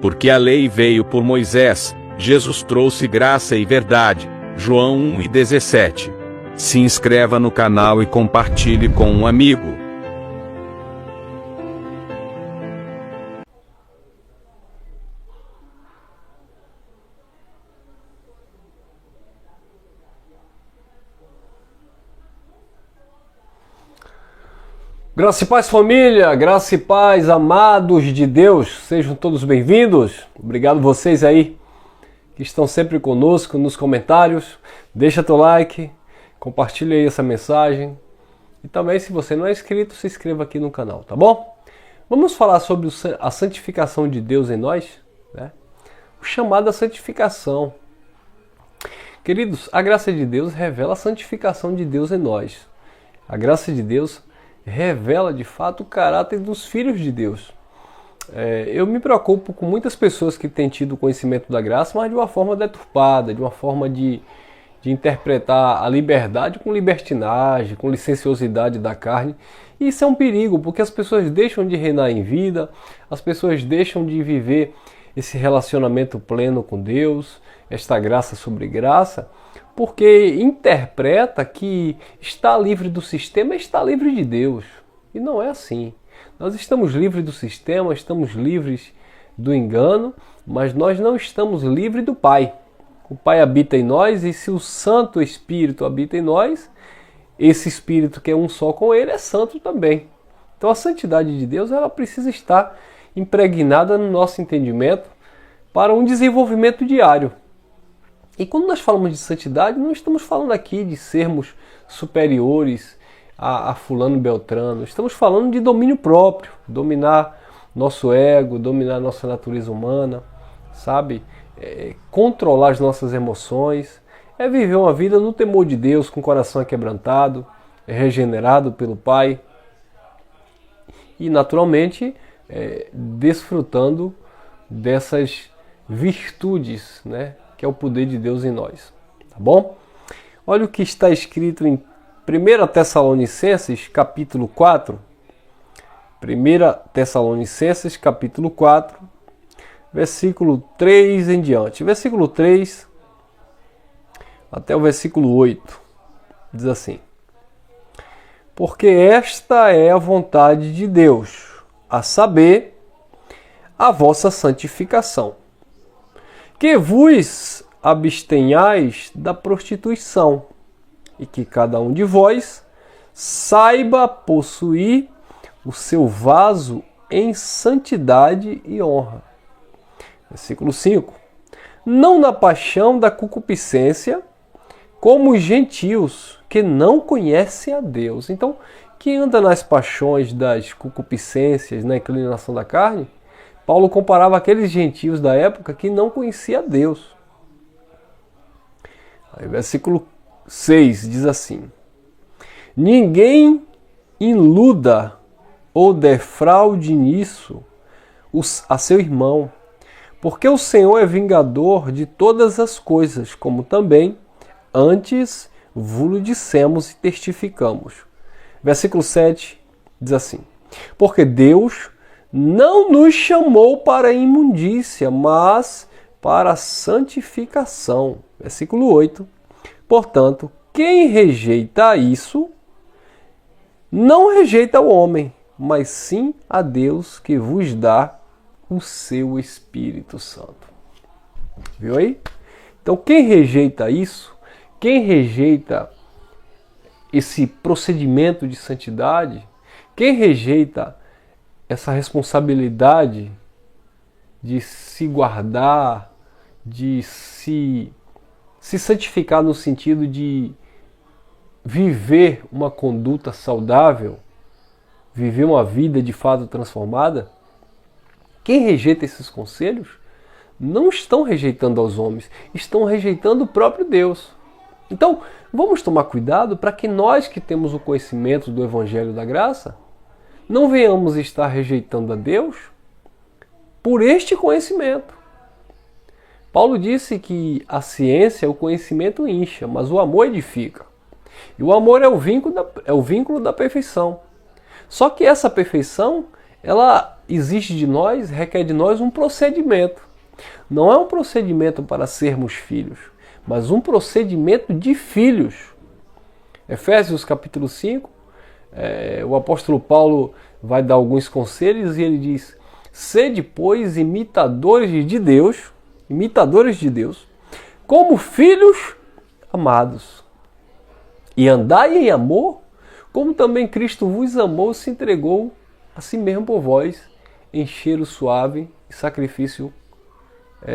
Porque a lei veio por Moisés, Jesus trouxe graça e verdade. João 1:17. Se inscreva no canal e compartilhe com um amigo. Graça e paz, família, graça e paz, amados de Deus, sejam todos bem-vindos. Obrigado vocês aí que estão sempre conosco nos comentários. Deixa teu like, compartilha aí essa mensagem. E também, se você não é inscrito, se inscreva aqui no canal, tá bom? Vamos falar sobre a santificação de Deus em nós, né? O chamado à santificação. Queridos, a graça de Deus revela a santificação de Deus em nós. A graça de Deus revela de fato o caráter dos filhos de Deus. Eu me preocupo com muitas pessoas que têm tido conhecimento da graça, mas de uma forma deturpada, de uma forma de interpretar a liberdade com libertinagem, com licenciosidade da carne. E isso é um perigo, porque as pessoas deixam de reinar em vida, as pessoas deixam de viver esse relacionamento pleno com Deus, esta graça sobre graça, porque interpreta que está livre do sistema, está livre de Deus. E não é assim. Nós estamos livres do sistema, estamos livres do engano, mas nós não estamos livres do Pai. O Pai habita em nós, e se o Santo Espírito habita em nós, esse Espírito que é um só com Ele é santo também. Então a santidade de Deus, ela precisa estar impregnada no nosso entendimento para um desenvolvimento diário. E quando nós falamos de santidade, não estamos falando aqui de sermos superiores a fulano beltrano. Estamos falando de domínio próprio, dominar nosso ego, dominar nossa natureza humana, sabe? Controlar as nossas emoções. É viver uma vida no temor de Deus, com o coração aquebrantado, regenerado pelo Pai. E naturalmente, desfrutando dessas virtudes, né? Que é o poder de Deus em nós, tá bom? Olha o que está escrito em 1 Tessalonicenses, capítulo 4. 1 Tessalonicenses, capítulo 4, versículo 3 em diante. Versículo 3 até o versículo 8. Diz assim: Porque esta é a vontade de Deus, a saber, a vossa santificação, que vos abstenhais da prostituição, e que cada um de vós saiba possuir o seu vaso em santidade e honra. Versículo 5. Não na paixão da concupiscência, como os gentios que não conhecem a Deus. Então, quem anda nas paixões das concupiscências, na inclinação da carne, Paulo comparava aqueles gentios da época que não conheciam a Deus. Aí, versículo 6 diz assim: Ninguém iluda ou defraude nisso a seu irmão, porque o Senhor é vingador de todas as coisas, como também antes vos dissemos e testificamos. Versículo 7 diz assim: Porque Deus não nos chamou para a imundícia, mas para a santificação. Versículo 8. Portanto, quem rejeita isso, não rejeita o homem, mas sim a Deus que vos dá o seu Espírito Santo. Viu aí? Então, quem rejeita isso, quem rejeita esse procedimento de santidade, quem rejeita essa responsabilidade de se guardar, de se santificar no sentido de viver uma conduta saudável, viver uma vida de fato transformada, quem rejeita esses conselhos não estão rejeitando aos homens, estão rejeitando o próprio Deus. Então, vamos tomar cuidado para que nós que temos o conhecimento do Evangelho da Graça não venhamos estar rejeitando a Deus por este conhecimento. Paulo disse que a ciência, o conhecimento incha, mas o amor edifica. E o amor é o vínculo da perfeição. Só que essa perfeição ela exige de nós, requer de nós um procedimento. Não é um procedimento para sermos filhos, mas um procedimento de filhos. Efésios capítulo 5, o apóstolo Paulo vai dar alguns conselhos e ele diz: sede, pois, imitadores de Deus, como filhos amados, e andai em amor, como também Cristo vos amou e se entregou a si mesmo por vós, em cheiro suave e sacrifício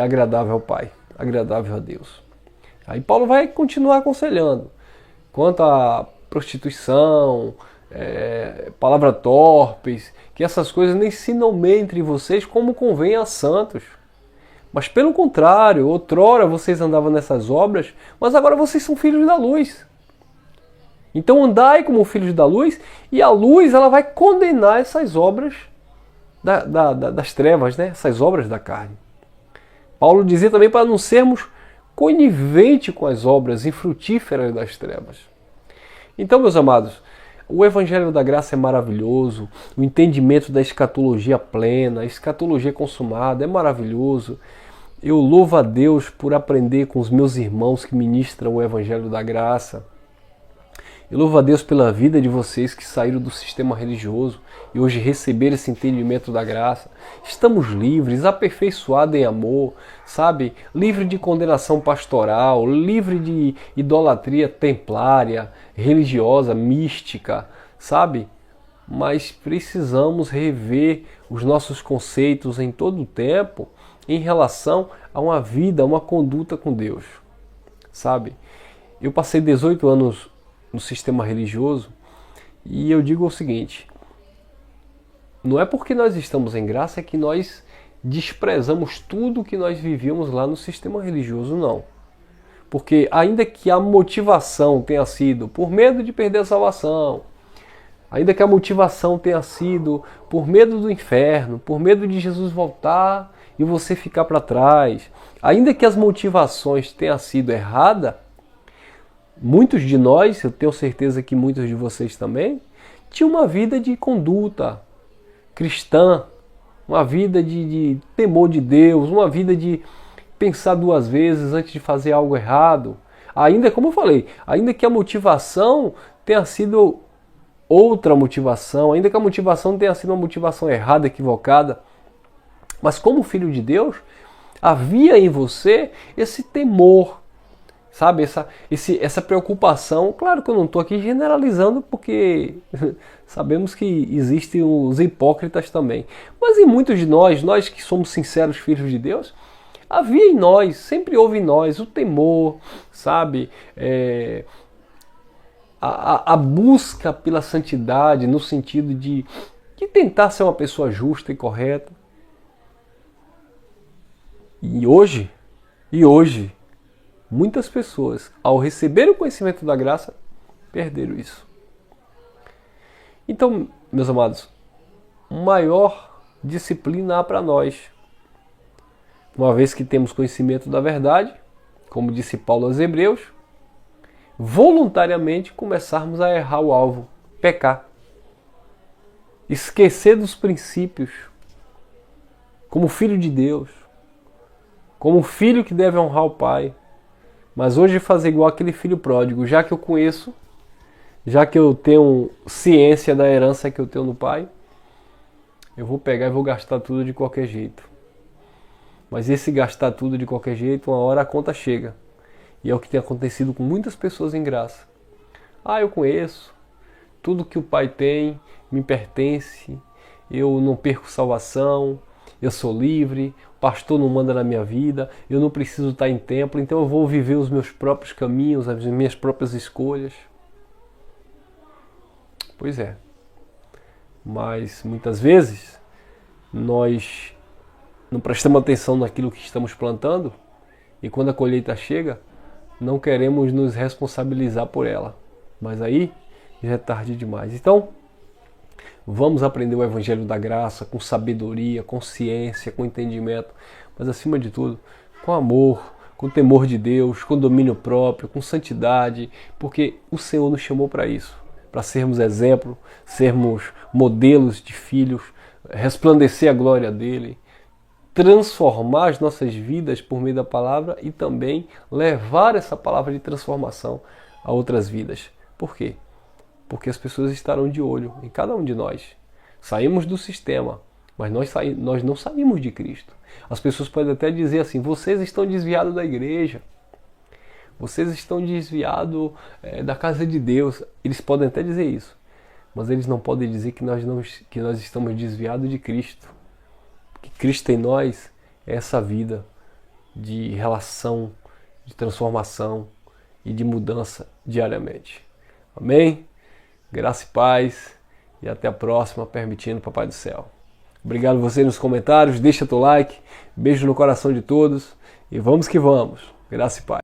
agradável ao Pai, agradável a Deus. Aí Paulo vai continuar aconselhando quanto à prostituição, palavra torpes, que essas coisas nem se nomeiem entre vocês como convém a santos. Mas pelo contrário, outrora vocês andavam nessas obras, mas agora vocês são filhos da luz. Então andai como filhos da luz, e a luz ela vai condenar essas obras das trevas, né? Essas obras da carne. Paulo dizia também para não sermos coniventes com as obras infrutíferas das trevas. Então, meus amados, o Evangelho da Graça é maravilhoso, o entendimento da escatologia plena, a escatologia consumada é maravilhoso. Eu louvo a Deus por aprender com os meus irmãos que ministram o Evangelho da Graça. Eu louvo a Deus pela vida de vocês que saíram do sistema religioso e hoje receberam esse entendimento da graça. Estamos livres, aperfeiçoados em amor, sabe? Livre de condenação pastoral, livre de idolatria templária, religiosa, mística, sabe? Mas precisamos rever os nossos conceitos em todo o tempo em relação a uma vida, uma conduta com Deus, sabe? Eu passei 18 anos no sistema religioso e eu digo o seguinte: não é porque nós estamos em graça que nós desprezamos tudo que nós vivíamos lá no sistema religioso, não. Porque ainda que a motivação tenha sido por medo de perder a salvação, ainda que a motivação tenha sido por medo do inferno, por medo de Jesus voltar e você ficar para trás, ainda que as motivações tenham sido erradas, muitos de nós, eu tenho certeza que muitos de vocês também, tinham uma vida de conduta cristã, uma vida de temor de Deus, uma vida de pensar duas vezes antes de fazer algo errado. Ainda, como eu falei, ainda que a motivação tenha sido outra motivação, ainda que a motivação tenha sido uma motivação errada, equivocada, mas como filho de Deus, havia em você esse temor, sabe, essa preocupação. Claro que eu não estou aqui generalizando, porque sabemos que existem os hipócritas também. Mas em muitos de nós que somos sinceros filhos de Deus, havia em nós, sempre houve em nós o temor, sabe, a busca pela santidade, no sentido de tentar ser uma pessoa justa e correta. E hoje, muitas pessoas, ao receber o conhecimento da graça, perderam isso. Então, meus amados, maior disciplina há para nós. Uma vez que temos conhecimento da verdade, como disse Paulo aos Hebreus, voluntariamente começarmos a errar o alvo, pecar. Esquecer dos princípios, como filho de Deus, como filho que deve honrar o pai. Mas hoje fazer igual aquele filho pródigo, já que eu conheço, já que eu tenho ciência da herança que eu tenho no pai, eu vou pegar e vou gastar tudo de qualquer jeito. Mas esse gastar tudo de qualquer jeito, uma hora a conta chega. E é o que tem acontecido com muitas pessoas em graça. Eu conheço, tudo que o pai tem me pertence, eu não perco salvação, eu sou livre, o pastor não manda na minha vida, eu não preciso estar em templo, então eu vou viver os meus próprios caminhos, as minhas próprias escolhas. Pois é. Mas muitas vezes nós não prestamos atenção naquilo que estamos plantando e quando a colheita chega, não queremos nos responsabilizar por ela. Mas aí já é tarde demais. Então, vamos aprender o Evangelho da Graça com sabedoria, com ciência, com entendimento, mas acima de tudo, com amor, com temor de Deus, com domínio próprio, com santidade, porque o Senhor nos chamou para isso, para sermos exemplo, sermos modelos de filhos resplandecer a glória dele, transformar as nossas vidas por meio da palavra e também levar essa palavra de transformação a outras vidas. Por quê? Porque as pessoas estarão de olho em cada um de nós. Saímos do sistema, mas nós não saímos de Cristo. As pessoas podem até dizer assim: vocês estão desviados da igreja, vocês estão desviados da casa de Deus. Eles podem até dizer isso, mas eles não podem dizer que nós estamos desviados de Cristo. Que Cristo em nós é essa vida de relação, de transformação e de mudança diariamente. Amém? Graça e paz, e até a próxima, permitindo, Papai do Céu. Obrigado a você nos comentários, deixa teu like, beijo no coração de todos e vamos que vamos. Graça e paz.